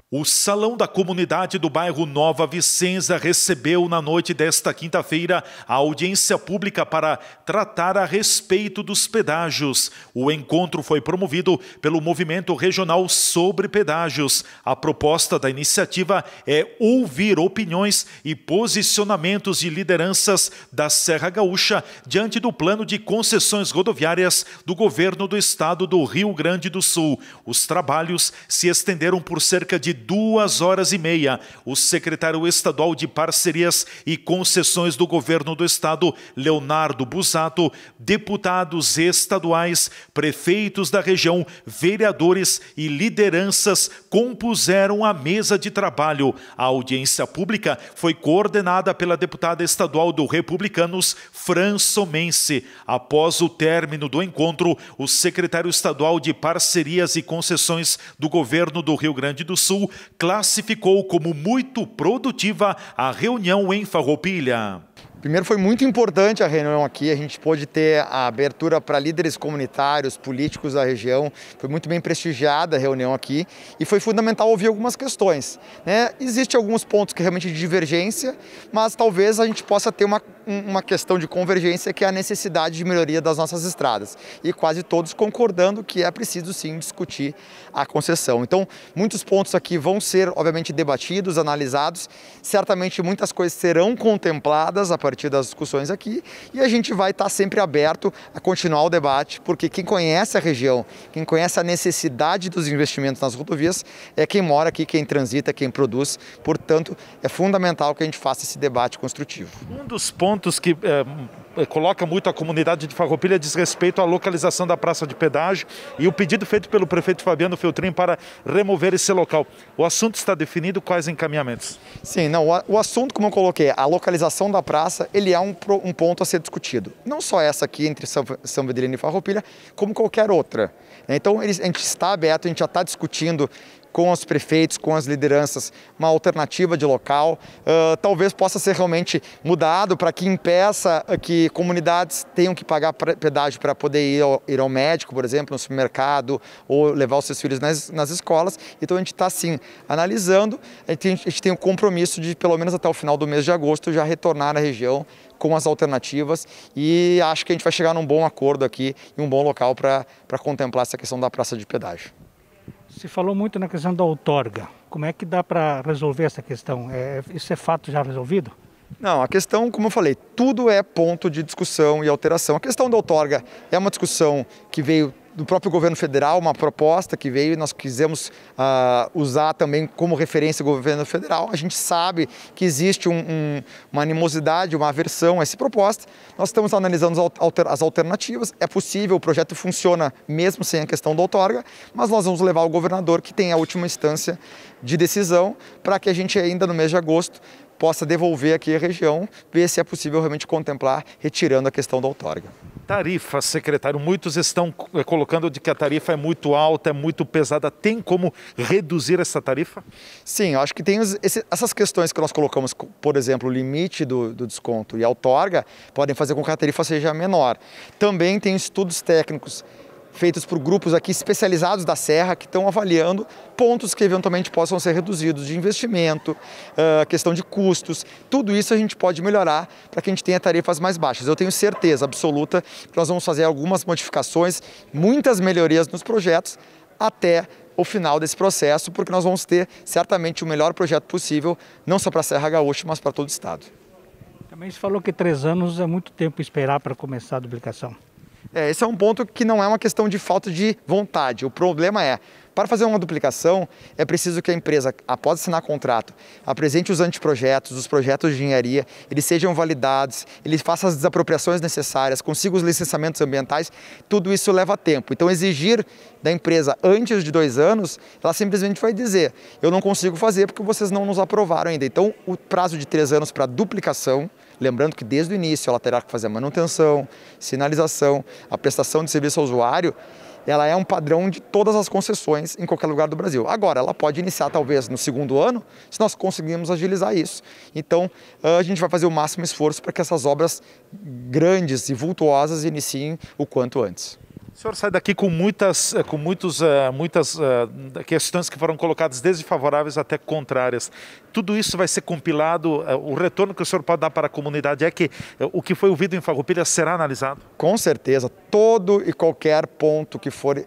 O Salão da Comunidade do bairro Nova Vicenza recebeu na noite desta quinta-feira a audiência pública para tratar a respeito dos pedágios. O encontro foi promovido pelo Movimento Regional sobre Pedágios. A proposta da iniciativa é ouvir opiniões e posicionamentos de lideranças da Serra Gaúcha diante do plano de concessões rodoviárias do governo do estado do Rio Grande do Sul. Os trabalhos se estenderam por cerca de 2h30. O secretário estadual de Parcerias e Concessões do governo do estado, Leonardo Busato, deputados estaduais, prefeitos da região, vereadores e lideranças compuseram a mesa de trabalho. A audiência pública foi coordenada pela deputada estadual do Republicanos, Fran Somense. Após o término do encontro, o secretário estadual de Parcerias e Concessões do governo do Rio Grande do Sul classificou como muito produtiva a reunião em Farroupilha. Primeiro, foi muito importante a reunião aqui, a gente pôde ter a abertura para líderes comunitários, políticos da região, foi muito bem prestigiada a reunião aqui e foi fundamental ouvir algumas questões, né? Existem alguns pontos que realmente de divergência, mas talvez a gente possa ter uma questão de convergência, que é a necessidade de melhoria das nossas estradas. E quase todos concordando que é preciso sim discutir a concessão. Então, muitos pontos aqui vão ser, obviamente, debatidos, analisados, certamente muitas coisas serão contempladas a partir das discussões aqui, e a gente vai estar sempre aberto a continuar o debate, porque quem conhece a região, quem conhece a necessidade dos investimentos nas rodovias, é quem mora aqui, quem transita, quem produz. Portanto, é fundamental que a gente faça esse debate construtivo. Um dos pontos que coloca muito a comunidade de Farroupilha diz respeito à localização da praça de pedágio e o pedido feito pelo prefeito Fabiano Feltrin para remover esse local. O assunto está definido, quais encaminhamentos? Sim, não, o assunto, como eu coloquei, a localização da praça, ele é um ponto a ser discutido. Não só essa aqui entre São Vedelino e Farroupilha, como qualquer outra. Então, a gente está aberto, a gente já está discutindo com os prefeitos, com as lideranças, uma alternativa de local. Talvez possa ser realmente mudado para que impeça que comunidades tenham que pagar pedágio para poder ir ao médico, por exemplo, no supermercado, ou levar os seus filhos nas escolas. Então a gente está, sim, analisando. A gente tem o compromisso de, pelo menos até o final do mês de agosto, já retornar à região com as alternativas, e acho que a gente vai chegar num bom acordo aqui e um bom local para contemplar essa questão da praça de pedágio. Se falou muito na questão da outorga. Como é que dá para resolver essa questão? Isso é fato já resolvido? Não, a questão, como eu falei, tudo é ponto de discussão e alteração. A questão da outorga é uma discussão que veio do próprio governo federal, uma proposta que veio e nós quisemos usar também como referência o governo federal. A gente sabe que existe uma animosidade, uma aversão a essa proposta. Nós estamos analisando as alternativas. É possível, o projeto funciona mesmo sem a questão da outorga, mas nós vamos levar ao governador, que tem a última instância de decisão, para que a gente ainda no mês de agosto possa devolver aqui a região, ver se é possível realmente contemplar, retirando a questão da outorga. Tarifa, secretário, muitos estão colocando de que a tarifa é muito alta, é muito pesada. Tem como reduzir essa tarifa? Sim, eu acho que tem essas questões que nós colocamos, por exemplo, o limite do desconto e a outorga, podem fazer com que a tarifa seja menor. Também tem estudos técnicos feitos por grupos aqui especializados da Serra, que estão avaliando pontos que eventualmente possam ser reduzidos de investimento, questão de custos. Tudo isso a gente pode melhorar para que a gente tenha tarifas mais baixas. Eu tenho certeza absoluta que nós vamos fazer algumas modificações, muitas melhorias nos projetos até o final desse processo, porque nós vamos ter certamente o melhor projeto possível, não só para a Serra Gaúcha, mas para todo o estado. Também se falou que 3 anos é muito tempo esperar para começar a duplicação. Esse é um ponto que não é uma questão de falta de vontade. O problema é, para fazer uma duplicação, é preciso que a empresa, após assinar contrato, apresente os anteprojetos, os projetos de engenharia, eles sejam validados, ele faça as desapropriações necessárias, consiga os licenciamentos ambientais. Tudo isso leva tempo. Então, exigir da empresa antes de 2 anos, ela simplesmente vai dizer: eu não consigo fazer porque vocês não nos aprovaram ainda. Então, o prazo de 3 anos para duplicação, lembrando que desde o início ela terá que fazer a manutenção, sinalização, a prestação de serviço ao usuário, ela é um padrão de todas as concessões em qualquer lugar do Brasil. Agora, ela pode iniciar talvez no 2º ano, se nós conseguirmos agilizar isso. Então, a gente vai fazer o máximo esforço para que essas obras grandes e vultuosas iniciem o quanto antes. O senhor sai daqui com muitas questões que foram colocadas, desde favoráveis até contrárias. Tudo isso vai ser compilado, o retorno que o senhor pode dar para a comunidade é que o que foi ouvido em Farroupilha será analisado? Com certeza, todo e qualquer ponto que for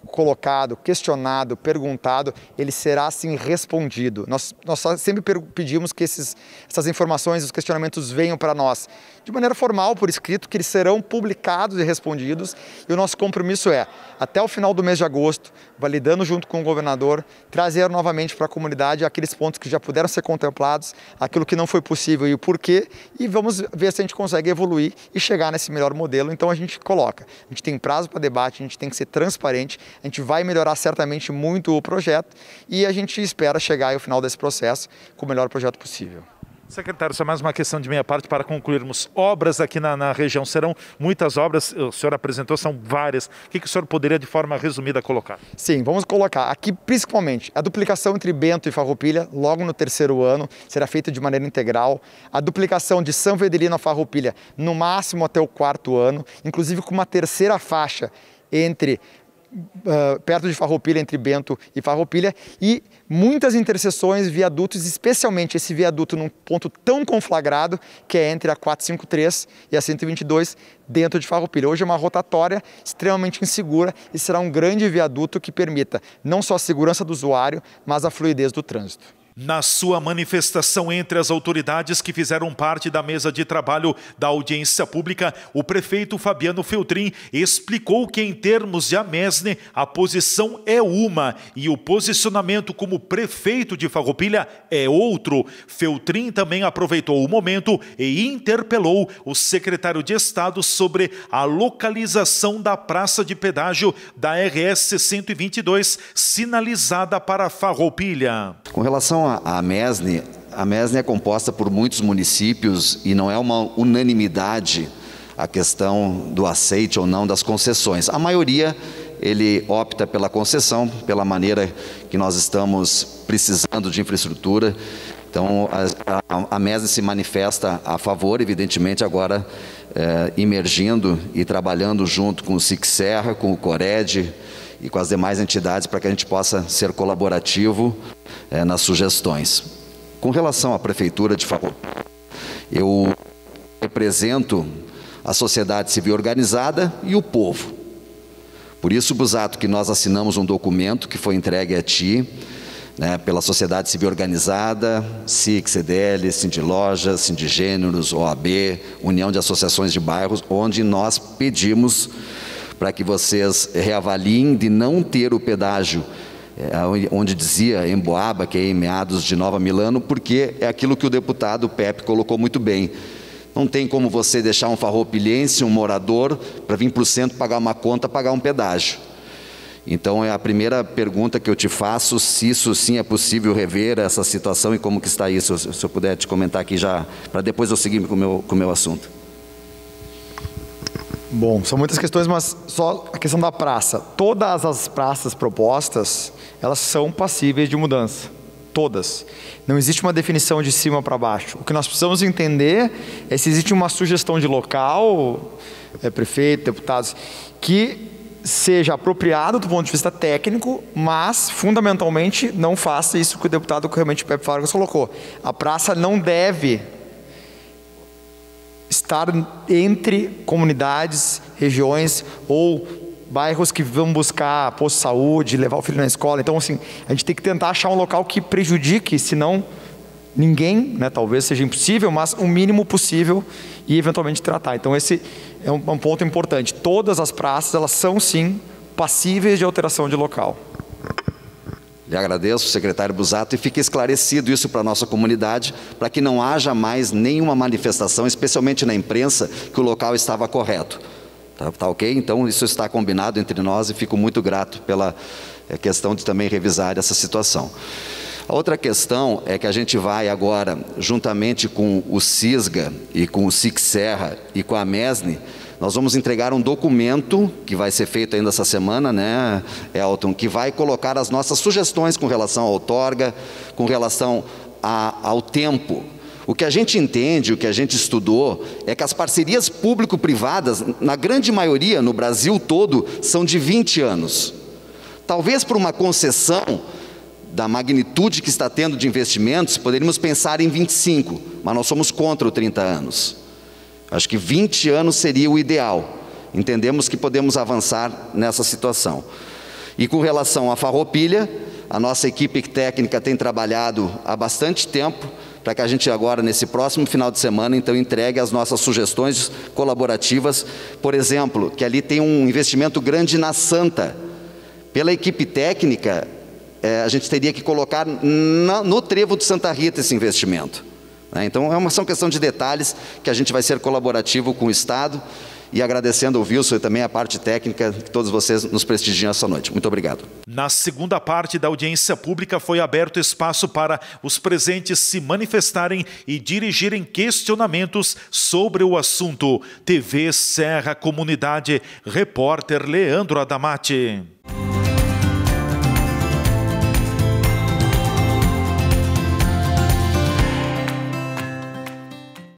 colocado, questionado, perguntado, ele será assim respondido. Nós sempre pedimos que essas informações, os questionamentos venham para nós de maneira formal, por escrito, que eles serão publicados e respondidos, e o nosso compromisso é, até o final do mês de agosto, validando junto com o governador, trazer novamente para a comunidade aqueles pontos que já puderam ser contemplados, aquilo que não foi possível e o porquê, e vamos ver se a gente consegue evoluir e chegar nesse melhor modelo. Então a gente coloca, a gente tem prazo para debate, a gente tem que ser transparente, a gente vai melhorar certamente muito o projeto e a gente espera chegar ao final desse processo com o melhor projeto possível. Secretário, só mais uma questão de minha parte para concluirmos. Obras aqui na região, serão muitas obras, o senhor apresentou, são várias. O que o senhor poderia de forma resumida colocar? Sim, vamos colocar aqui principalmente a duplicação entre Bento e Farroupilha, logo no 3º ano, será feita de maneira integral. A duplicação de São Vedelino a Farroupilha, no máximo até o 4º ano, inclusive com uma 3ª faixa perto de Farroupilha, entre Bento e Farroupilha, e muitas interseções, viadutos, especialmente esse viaduto num ponto tão conflagrado, que é entre a 453 e a 122, dentro de Farroupilha. Hoje é uma rotatória extremamente insegura e será um grande viaduto que permita não só a segurança do usuário, mas a fluidez do trânsito. Na sua manifestação entre as autoridades que fizeram parte da mesa de trabalho da audiência pública, o prefeito Fabiano Feltrin explicou que, em termos de Amesne, a posição é uma e o posicionamento como prefeito de Farroupilha é outro. Feltrin também aproveitou o momento e interpelou o secretário de Estado sobre a localização da praça de pedágio da RS 122, sinalizada para Farroupilha. Com relação a Amesne é composta por muitos municípios e não é uma unanimidade a questão do aceite ou não das concessões. A maioria, ele opta pela concessão, pela maneira que nós estamos precisando de infraestrutura. Então, a Amesne se manifesta a favor, evidentemente, agora emergindo e trabalhando junto com o SIC-Serra, com o Cored e com as demais entidades para que a gente possa ser colaborativo nas sugestões. Com relação à Prefeitura de Farroupilha, eu represento a sociedade civil organizada e o povo. Por isso, Busato, que nós assinamos um documento que foi entregue a ti, pela sociedade civil organizada, SIC, CDL, Sindilojas, Sindigêneros, OAB, União de Associações de Bairros, onde nós pedimos para que vocês reavaliem de não ter o pedágio, onde dizia Emboaba, que é em meados de Nova Milano, porque é aquilo que o deputado Pepe colocou muito bem. Não tem como você deixar um farroupilhense, um morador, para vir para o centro pagar uma conta, pagar um pedágio. Então, é a primeira pergunta que eu te faço, se isso sim é possível rever essa situação e como que está isso, se eu puder te comentar aqui já, para depois eu seguir com o meu assunto. Bom, são muitas questões, mas só a questão da praça. Todas as praças propostas, elas são passíveis de mudança. Todas. Não existe uma definição de cima para baixo. O que nós precisamos entender é se existe uma sugestão de local, prefeito, deputados, que seja apropriado do ponto de vista técnico, mas, fundamentalmente, não faça isso que o deputado realmente Pepe Vargas colocou. A praça não deve estar entre comunidades, regiões ou bairros que vão buscar posto de saúde, levar o filho na escola. Então, assim, a gente tem que tentar achar um local que prejudique, senão ninguém, talvez seja impossível, mas o mínimo possível e eventualmente tratar. Então, esse é um ponto importante. Todas as praças, elas são sim passíveis de alteração de local. Lhe agradeço, secretário Busato, e fique esclarecido isso para a nossa comunidade, para que não haja mais nenhuma manifestação, especialmente na imprensa, que o local estava correto. Tá ok? Então, isso está combinado entre nós e fico muito grato pela questão de também revisar essa situação. A outra questão é que a gente vai agora, juntamente com o CISGA e com o SIC-Serra e com a Amesne, nós vamos entregar um documento, que vai ser feito ainda essa semana, Elton, que vai colocar as nossas sugestões com relação à outorga, com relação ao tempo. O que a gente entende, o que a gente estudou, é que as parcerias público-privadas, na grande maioria, no Brasil todo, são de 20 anos. Talvez por uma concessão da magnitude que está tendo de investimentos, poderíamos pensar em 25, mas nós somos contra os 30 anos. Acho que 20 anos seria o ideal. Entendemos que podemos avançar nessa situação. E com relação à Farroupilha, a nossa equipe técnica tem trabalhado há bastante tempo para que a gente agora, nesse próximo final de semana, então entregue as nossas sugestões colaborativas. Por exemplo, que ali tem um investimento grande na Santa. Pela equipe técnica, a gente teria que colocar no trevo de Santa Rita esse investimento. Então, são questão de detalhes que a gente vai ser colaborativo com o Estado. E agradecendo ao Wilson e também a parte técnica, que todos vocês nos prestigiam essa noite. Muito obrigado. Na segunda parte da audiência pública foi aberto espaço para os presentes se manifestarem e dirigirem questionamentos sobre o assunto. TV Serra Comunidade, repórter Leandro Adamati.